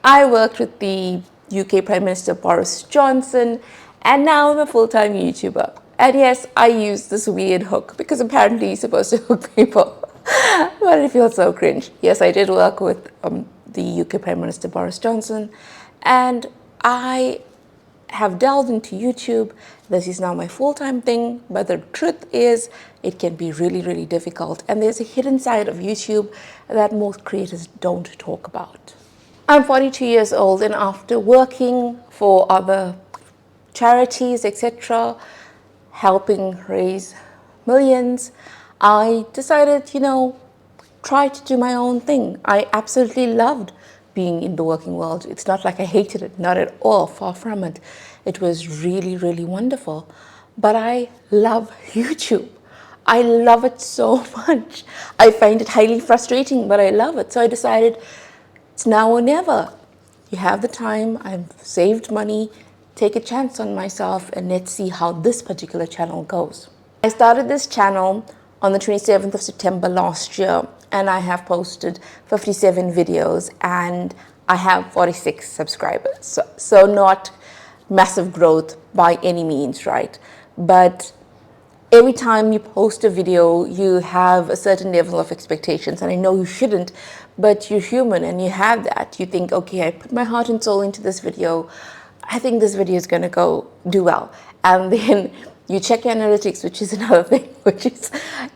I worked with the UK Prime Minister Boris Johnson, and now I'm a full-time YouTuber. And yes, I use this weird hook because apparently you're supposed to hook people. But it feels so cringe. Yes, I did work with the UK Prime Minister Boris Johnson, and I have delved into YouTube. This is now my full-time thing, but the truth is it can be really, really difficult. And there's a hidden side of YouTube that most creators don't talk about. I'm 42 years old, and after working for other charities, etc., helping raise millions, I decided, try to do my own thing. I absolutely loved being in the working world. It's not like I hated it, not at all, far from it. It was really, really wonderful. But I love YouTube. I love it so much. I find it highly frustrating, but I love it. So I decided it's now or never. You have the time, I've saved money, take a chance on myself, and let's see how this particular channel goes. I started this channel on the 27th of September last year, and I have posted 57 videos, and I have 46 subscribers. So not massive growth by any means, right? But every time you post a video, you have a certain level of expectations, and I know you shouldn't, but you're human and you have that. You think, okay, I put my heart and soul into this video. I think this video is going to do well. And then you check your analytics, which is another thing, which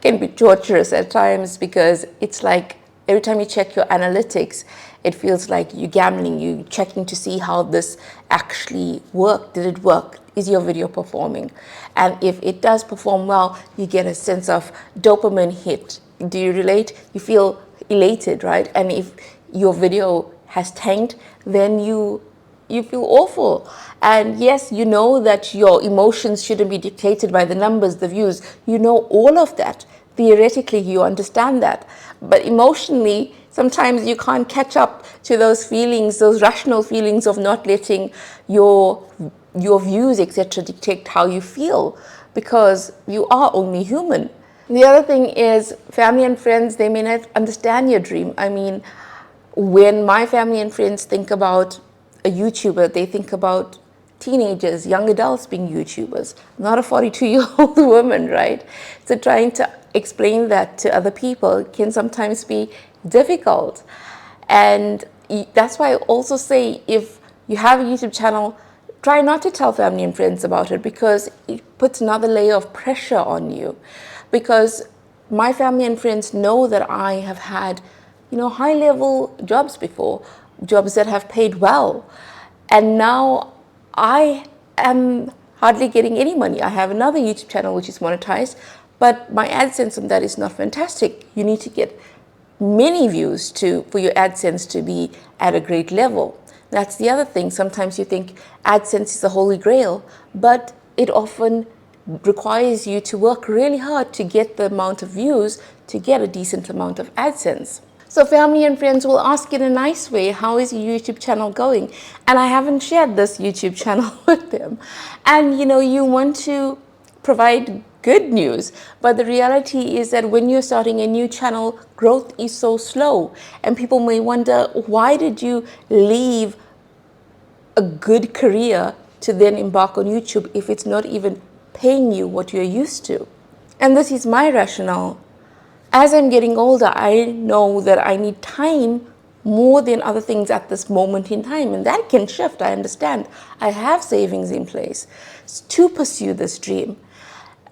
can be torturous at times, because it's like every time you check your analytics, it feels like you're gambling. You're checking to see how this actually worked. Did it work? Is your video performing? And if it does perform well, you get a sense of dopamine hit. Do you relate? You feel elated, right? And if your video has tanked, then you feel awful. And yes, you know that your emotions shouldn't be dictated by the numbers, the views. You know all of that. Theoretically, you understand that. But emotionally, sometimes you can't catch up to those feelings, those rational feelings of not letting your views, etc., dictate how you feel, because you are only human. The other thing is family and friends, they may not understand your dream. I mean, when my family and friends think about a YouTuber, they think about teenagers, young adults being YouTubers, not a 42-year-old woman, right? So trying to explain that to other people can sometimes be difficult. And that's why I also say, if you have a YouTube channel, try not to tell family and friends about it, because it puts another layer of pressure on you. Because my family and friends know that I have had, high-level jobs before, jobs that have paid well. And now I am hardly getting any money. I have another YouTube channel which is monetized, but my AdSense on that is not fantastic. You need to get many views for your AdSense to be at a great level. That's the other thing. Sometimes you think AdSense is the holy grail, but it often requires you to work really hard to get the amount of views to get a decent amount of AdSense. So family and friends will ask in a nice way, how is your YouTube channel going? And I haven't shared this YouTube channel with them. And you want to provide good news, but the reality is that when you're starting a new channel, growth is so slow, and people may wonder, why did you leave a good career to then embark on YouTube if it's not even paying you what you're used to? And this is my rationale. As I'm getting older, I know that I need time more than other things at this moment in time, and that can shift. I understand. I have savings in place to pursue this dream.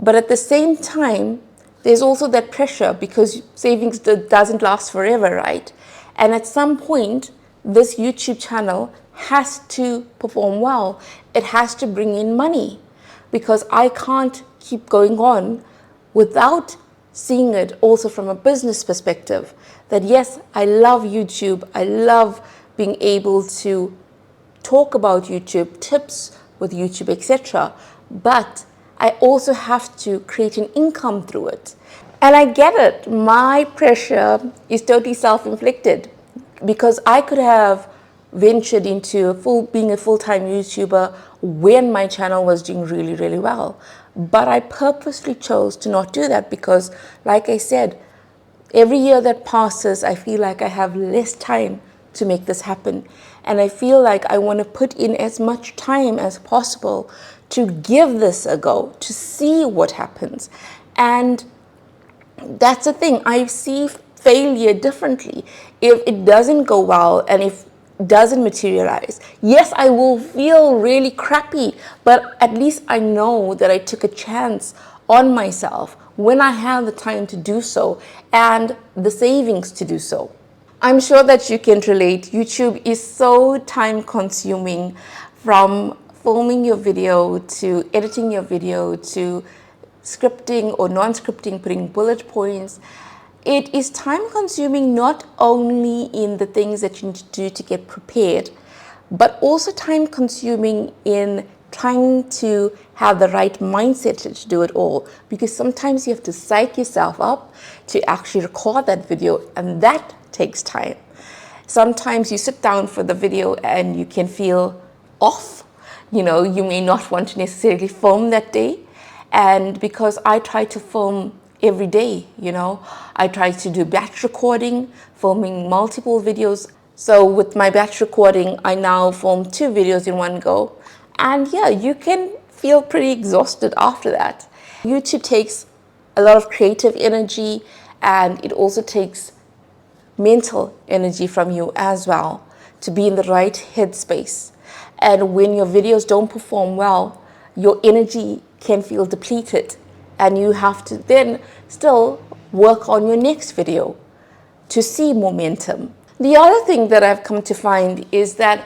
But at the same time, there's also that pressure, because savings doesn't last forever, right? And at some point, this YouTube channel has to perform well. It has to bring in money, because I can't keep going on without seeing it also from a business perspective. That yes, I love YouTube. I love being able to talk about YouTube, tips with YouTube, etc. But I also have to create an income through it. And I get it. My pressure is totally self-inflicted, because I could have ventured into being a full-time YouTuber when my channel was doing really, really well. But I purposely chose to not do that, because, like I said, every year that passes, I feel like I have less time to make this happen. And I feel like I want to put in as much time as possible to give this a go, to see what happens. And that's the thing. I see failure differently. If it doesn't go well and if it doesn't materialize, yes, I will feel really crappy, but at least I know that I took a chance on myself when I have the time to do so and the savings to do so. I'm sure that you can relate. YouTube is so time consuming, from filming your video to editing your video to scripting or non-scripting, putting bullet points. It is time consuming not only in the things that you need to do to get prepared, but also time consuming in trying to have the right mindset to do it all, because sometimes you have to psych yourself up to actually record that video, and that takes time. Sometimes you sit down for the video and you can feel off. You know, you may not want to necessarily film that day. And because I try to film every day, you know, I try to do batch recording, filming multiple videos. So with my batch recording, I now film 2 videos in one go. And yeah, you can feel pretty exhausted after that. YouTube takes a lot of creative energy, and it also takes mental energy from you as well to be in the right headspace. And when your videos don't perform well, your energy can feel depleted, and you have to then still work on your next video to see momentum. The other thing that I've come to find is that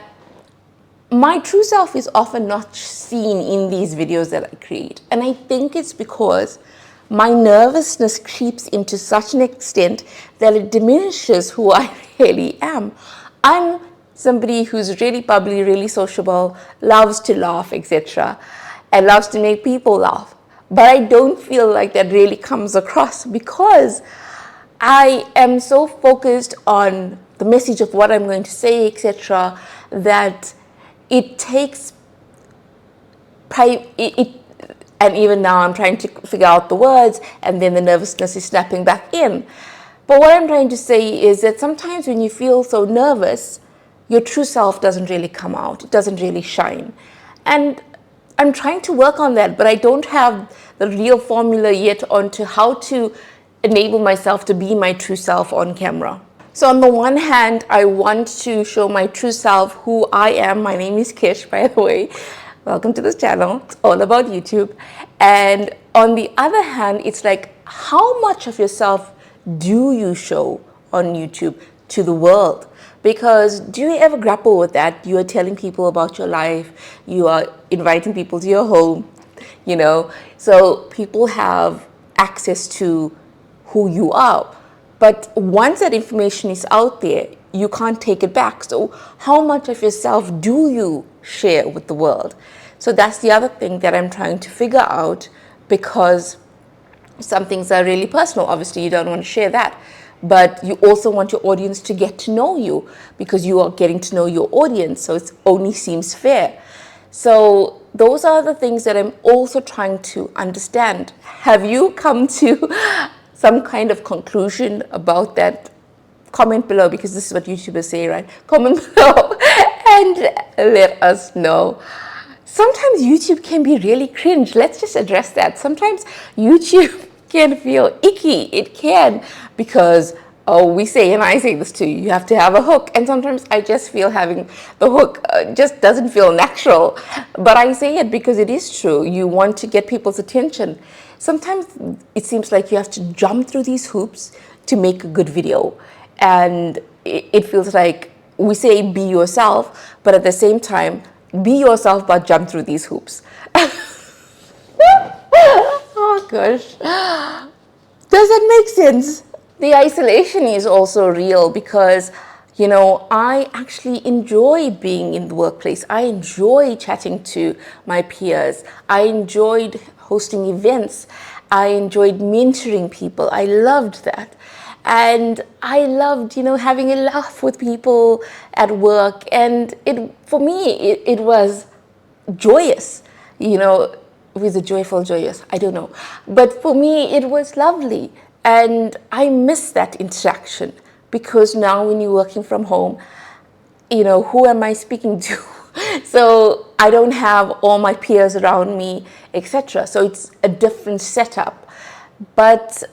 my true self is often not seen in these videos that I create. And I think it's because my nervousness creeps into such an extent that it diminishes who I really am. I'm somebody who's really bubbly, really sociable, loves to laugh, etc., and loves to make people laugh. But I don't feel like that really comes across because I am so focused on the message of what I'm going to say, etc., that it takes and even now I'm trying to figure out the words, and then the nervousness is snapping back in. But what I'm trying to say is that sometimes when you feel so nervous, your true self doesn't really come out. It doesn't really shine. And I'm trying to work on that, but I don't have the real formula yet onto how to enable myself to be my true self on camera. So on the one hand, I want to show my true self, who I am. My name is Kish, by the way. Welcome to this channel. It's all about YouTube. And on the other hand, it's like, how much of yourself do you show on YouTube to the world? Because do you ever grapple with that? You are telling people about your life. You are inviting people to your home, you know. So people have access to who you are. But once that information is out there, you can't take it back. So how much of yourself do you share with the world? So that's the other thing that I'm trying to figure out, because some things are really personal. Obviously, you don't want to share that. But you also want your audience to get to know you, because you are getting to know your audience. So it only seems fair. So those are the things that I'm also trying to understand. Have you come to some kind of conclusion about that? Comment below, because this is what YouTubers say, right? Comment below and let us know. Sometimes YouTube can be really cringe. Let's just address that. Sometimes YouTube can feel icky. It can, because we say, and I say this too, you have to have a hook. And sometimes I just feel having the hook just doesn't feel natural. But I say it because it is true. You want to get people's attention. Sometimes it seems like you have to jump through these hoops to make a good video. And it feels like we say be yourself, but at the same time, be yourself, but jump through these hoops. Oh gosh. Does that make sense? The isolation is also real, because, you know, I actually enjoy being in the workplace. I enjoy chatting to my peers. I enjoyed hosting events. I enjoyed mentoring people. I loved that. And I loved, you know, having a laugh with people at work. And for me, it was joyous, you know. Was it joyful, joyous? I don't know. But for me, it was lovely. And I miss that interaction, because now when you're working from home, who am I speaking to? So I don't have all my peers around me, etc. So it's a different setup. But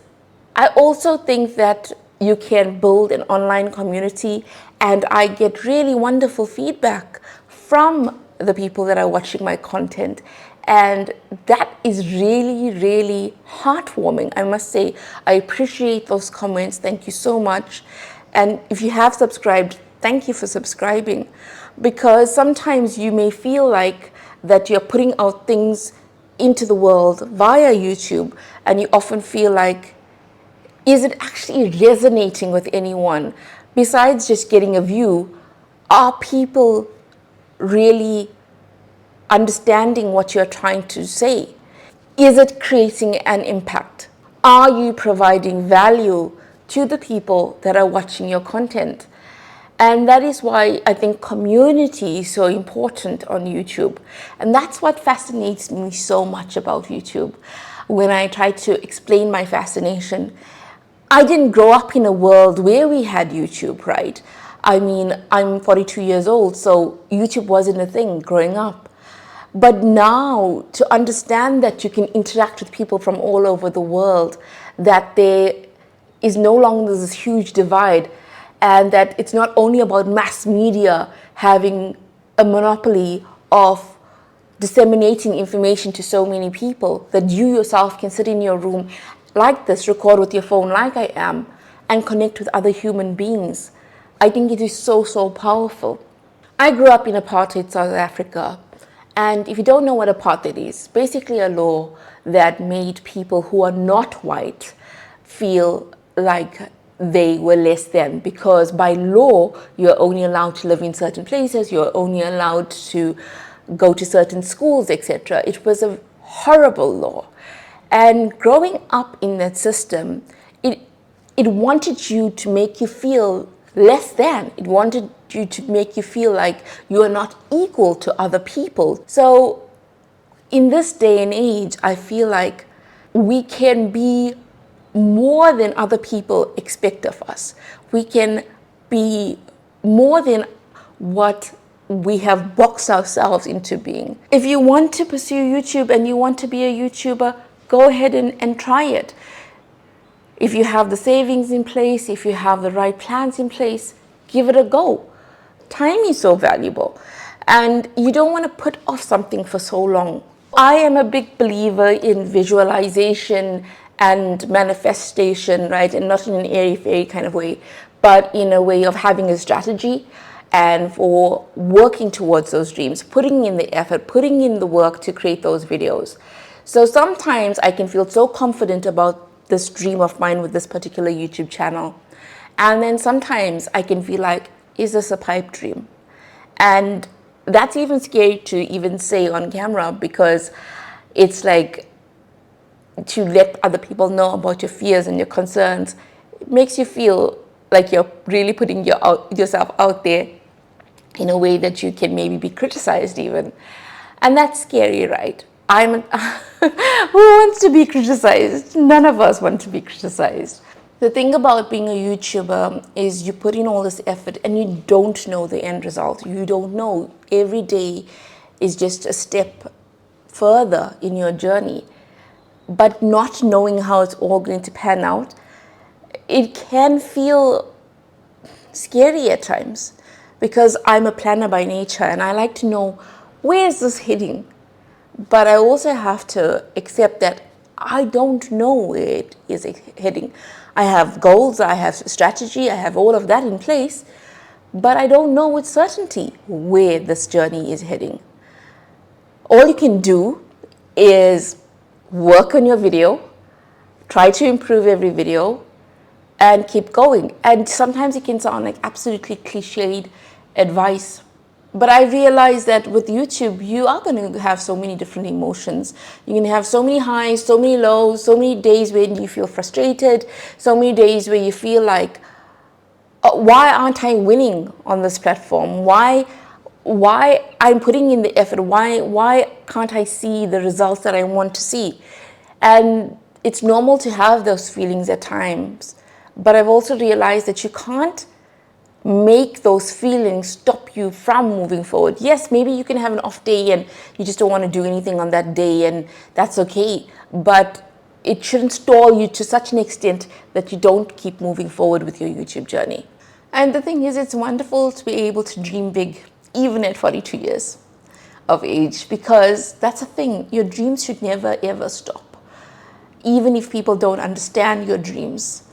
I also think that you can build an online community, and I get really wonderful feedback from the people that are watching my content. And that is really, really heartwarming. I must say, I appreciate those comments. Thank you so much. And if you have subscribed, thank you for subscribing, because sometimes you may feel like that you're putting out things into the world via YouTube, and you often feel like, is it actually resonating with anyone? Besides just getting a view, are people really understanding what you're trying to say? Is it creating an impact? Are you providing value to the people that are watching your content? And that is why I think community is so important on YouTube. And that's what fascinates me so much about YouTube. When I try to explain my fascination, I didn't grow up in a world where we had YouTube, right? I mean, I'm 42 years old, so YouTube wasn't a thing growing up. But now, to understand that you can interact with people from all over the world, that there is no longer this huge divide, and that it's not only about mass media having a monopoly of disseminating information to so many people, that you yourself can sit in your room like this, record with your phone like I am, and connect with other human beings. I think it is so, so powerful. I grew up in apartheid South Africa. And if you don't know what apartheid is, basically a law that made people who are not white feel like they were less than, because by law, you're only allowed to live in certain places, you're only allowed to go to certain schools, etc. It was a horrible law. And growing up in that system, it wanted you to make you feel less than. It wanted you to make you feel like you are not equal to other people. So in this day and age, I feel like we can be more than other people expect of us. We can be more than what we have boxed ourselves into being. If you want to pursue YouTube and you want to be a YouTuber, go ahead and try it. If you have the savings in place, if you have the right plans in place, give it a go. Time is so valuable, and you don't want to put off something for so long. I am a big believer in visualization and manifestation, right? And not in an airy-fairy kind of way, but in a way of having a strategy and for working towards those dreams, putting in the effort, putting in the work to create those videos. So sometimes I can feel so confident about this dream of mine with this particular YouTube channel. And then sometimes I can feel like, is this a pipe dream? And that's even scary to even say on camera, because it's like, to let other people know about your fears and your concerns, it makes you feel like you're really putting yourself out there in a way that you can maybe be criticized even. And that's scary, right? Who wants to be criticized? None of us want to be criticized. The thing about being a YouTuber is you put in all this effort and you don't know the end result. You don't know. Every day is just a step further in your journey. But not knowing how it's all going to pan out, it can feel scary at times, because I'm a planner by nature and I like to know, where is this heading? But I also have to accept that I don't know where it is heading. I have goals, I have strategy, I have all of that in place, but I don't know with certainty where this journey is heading. All you can do is work on your video, try to improve every video, and keep going. And sometimes it can sound like absolutely cliched advice, but I realized that with YouTube, you are going to have so many different emotions. You're going to have so many highs, so many lows, so many days when you feel frustrated, so many days where you feel like, why aren't I winning on this platform? Why I'm putting in the effort? Why can't I see the results that I want to see? And it's normal to have those feelings at times. But I've also realized that you can't make those feelings stop you from moving forward. Yes, maybe you can have an off day and you just don't want to do anything on that day, and that's okay. But it shouldn't stall you to such an extent that you don't keep moving forward with your YouTube journey. And the thing is, it's wonderful to be able to dream big, even at 42 years of age, because that's a thing. Your dreams should never, ever stop. Even if people don't understand your dreams,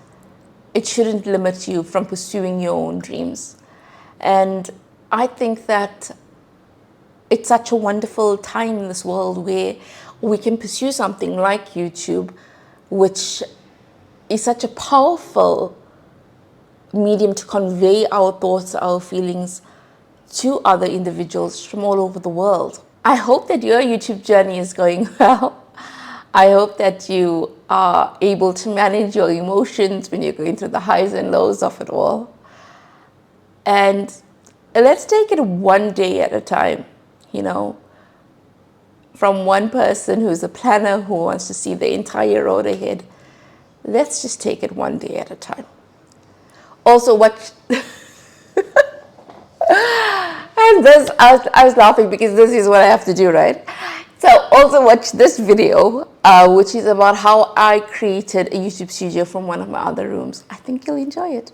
it shouldn't limit you from pursuing your own dreams. And I think that it's such a wonderful time in this world where we can pursue something like YouTube, which is such a powerful medium to convey our thoughts, our feelings to other individuals from all over the world. I hope that your YouTube journey is going well. I hope that you are able to manage your emotions when you're going through the highs and lows of it all. And let's take it one day at a time, you know, from one person who's a planner who wants to see the entire road ahead. Let's just take it one day at a time. Also, watch. And this, I was laughing because this is what I have to do, right? So also watch this video, which is about how I created a YouTube studio from one of my other rooms. I think you'll enjoy it.